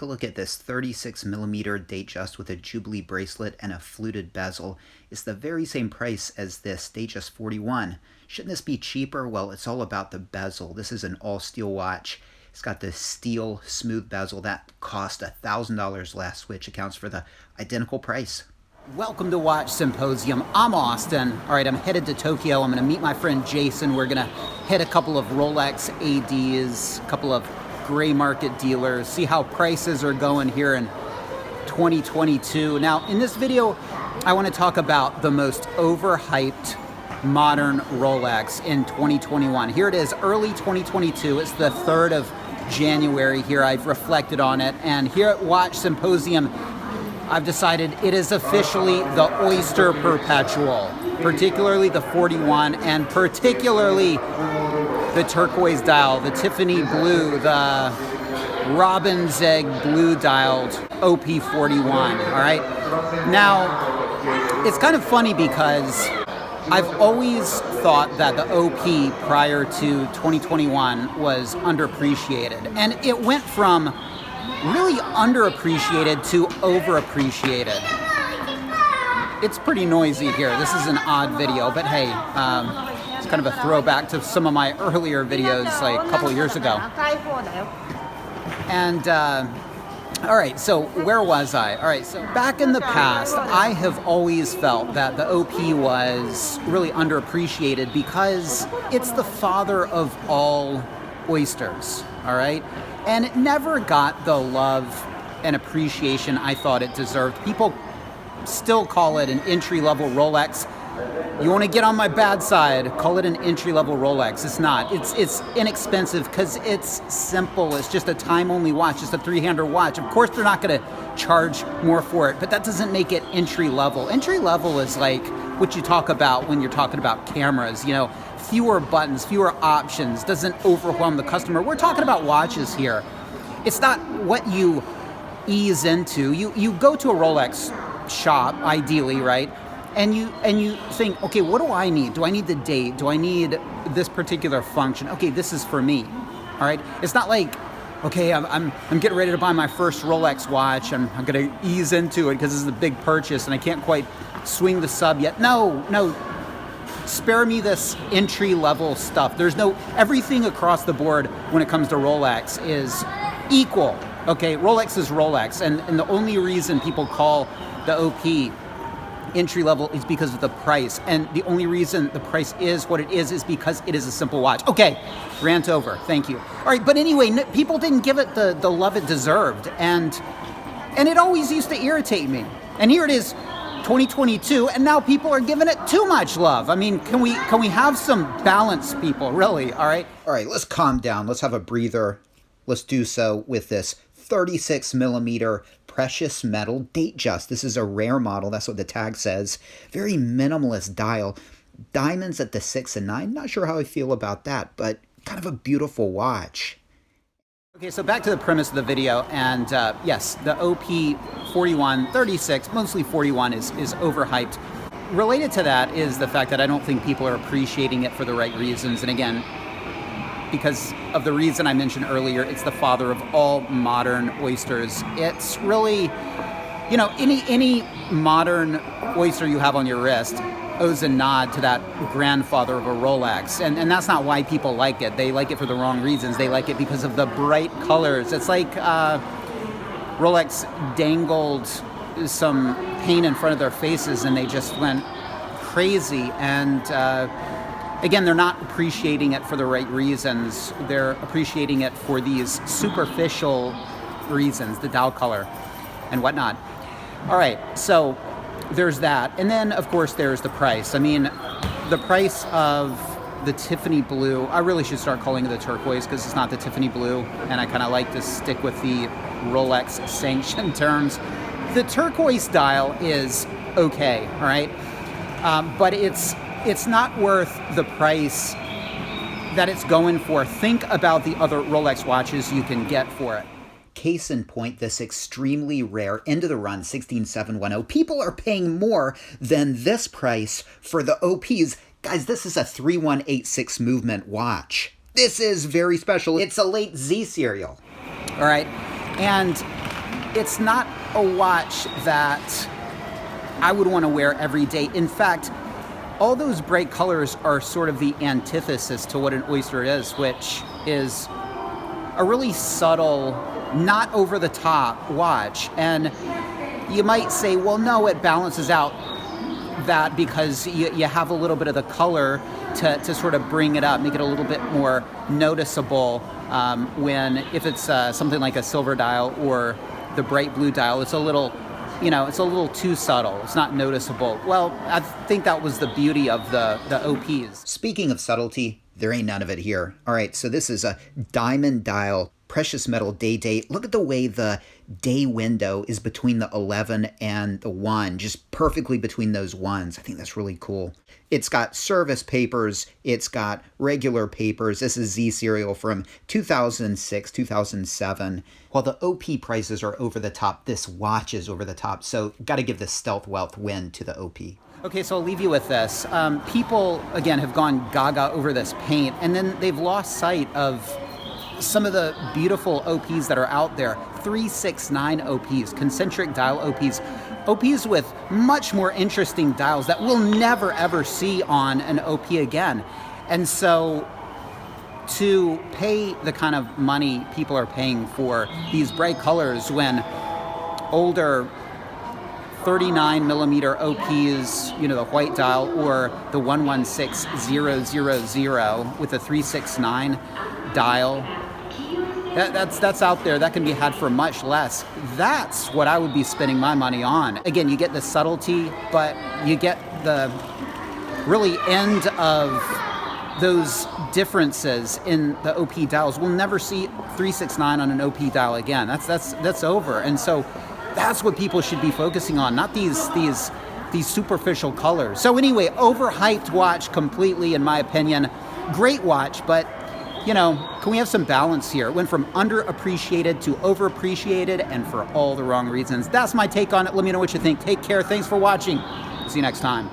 take a look at this 36 millimeter Datejust with a Jubilee bracelet and a fluted bezel. It's the very same price as this Datejust 41. Shouldn't this be cheaper? Well, it's all about the bezel. This is an all-steel watch. It's got the steel smooth bezel that cost $1,000 less, which accounts for the identical price. Welcome to Watch Symposium. I'm Austin. All right, I'm headed to Tokyo. I'm going to meet my friend Jason. We're going to hit a couple of Rolex ADs, a couple of gray market dealers, see how prices are going here in 2022. Now, in this video, I want to talk about the most overhyped modern Rolex in 2021. Here it is, early 2022. It's the 3rd of January here. I've reflected on it. And here at Watch Symposium, I've decided it is officially the Oyster Perpetual, particularly the 41, and particularly the turquoise dial, the Tiffany blue, the robin's egg blue dialed OP41, all right? Now, it's kind of funny because I've always thought that the OP prior to 2021 was underappreciated, and it went from really underappreciated to overappreciated. It's pretty noisy here. This is an odd video, but hey, it's kind of a throwback to some of my earlier videos like a couple of years ago. And all right, so where was I? All right, so back in the past, I have always felt that the OP was really underappreciated because it's the father of all oysters, all right? And it never got the love and appreciation I thought it deserved. People still call it an entry-level Rolex. You want to get on my bad side, call it an entry-level Rolex. It's not. It's inexpensive because it's simple. It's just a time-only watch. It's a three-hander watch. Of course, they're not going to charge more for it, but that doesn't make it entry-level. Entry-level is like what you talk about when you're talking about cameras. You know, fewer buttons, fewer options, doesn't overwhelm the customer. We're talking about watches here. It's not what you ease into. You go to a Rolex shop, ideally, right? And you think, okay, what do I need? Do I need the date? Do I need this particular function? Okay, this is for me. All right. It's not like, okay, I'm getting ready to buy my first Rolex watch. I'm going to ease into it because this is a big purchase and I can't quite swing the sub yet. No. Spare me this entry-level stuff. There's no, everything across the board when it comes to Rolex is equal. Okay, Rolex is Rolex, and the only reason people call the OP entry-level is because of the price, and the only reason the price is what it is because it is a simple watch. Okay, rant over, thank you. All right, but anyway, people didn't give it the love it deserved, and it always used to irritate me. And here it is, 2022, and now people are giving it too much love. I mean, can we have some balance, people, really, all right? All right, let's calm down. Let's have a breather. Let's do so with this 36 millimeter precious metal Datejust. This is a rare model. That's what the tag says. Very minimalist dial. Diamonds at the 6 and 9. Not sure how I feel about that, but kind of a beautiful watch. Okay, so back to the premise of the video, and yes, the OP 41, 36, mostly 41 is overhyped. Related to that is the fact that I don't think people are appreciating it for the right reasons, and again, because of the reason I mentioned earlier, it's the father of all modern oysters. It's really, you know, any modern oyster you have on your wrist owes a nod to that grandfather of a Rolex. And that's not why people like it. They like it for the wrong reasons. They like it because of the bright colors. It's like Rolex dangled some paint in front of their faces and they just went crazy. And again, they're not appreciating it for the right reasons. They're appreciating it for these superficial reasons, the dial color and whatnot. All right, so there's that. And then, of course, there's the price. I mean, the price of the Tiffany blue, I really should start calling it the turquoise because it's not the Tiffany blue, and I kind of like to stick with the Rolex sanctioned terms. The turquoise dial is okay, all right? But it's not worth the price that it's going for. Think about the other Rolex watches you can get for it. Case in point, this extremely rare end-of-the-run 16710. People are paying more than this price for the OPs. Guys, this is a 3186 movement watch. This is very special. It's a late Z serial. All right, and it's not a watch that I would want to wear every day. In fact, all those bright colors are sort of the antithesis to what an Oyster is, which is a really subtle, not over-the-top watch. And you might say, well, no, it balances out that because you have a little bit of the color to sort of bring it up, make it a little bit more noticeable if it's something like a silver dial or the bright blue dial. It's a little, it's a little too subtle. It's not noticeable. Well, I think that was the beauty of the OPs. Speaking of subtlety, there ain't none of it here. All right, so this is a diamond dial precious metal day date. Look at the way the day window is between the 11 and the 1, just perfectly between those ones. I think that's really cool. It's got service papers. It's got regular papers. This is Z serial from 2006, 2007. While the OP prices are over the top, this watch is over the top. So got to give the Stealth Wealth win to the OP. Okay, so I'll leave you with this. People, again, have gone gaga over this paint, and then they've lost sight of some of the beautiful OPs that are out there. 369 OPs, concentric dial OPs. OPs with much more interesting dials that we'll never ever see on an OP again. And so to pay the kind of money people are paying for these bright colors when older 39 millimeter OPs, the white dial, or the 116000 with a 369 dial, that's out there. That can be had for much less. That's what I would be spending my money on. Again, you get the subtlety, but you get the really end of those differences in the OP dials. We'll never see 369 on an OP dial again. That's over. And so that's what people should be focusing on, not these superficial colors. So anyway, overhyped watch completely, in my opinion. Great watch, but can we have some balance here? It went from underappreciated to overappreciated, and for all the wrong reasons. That's my take on it. Let me know what you think. Take care. Thanks for watching. See you next time.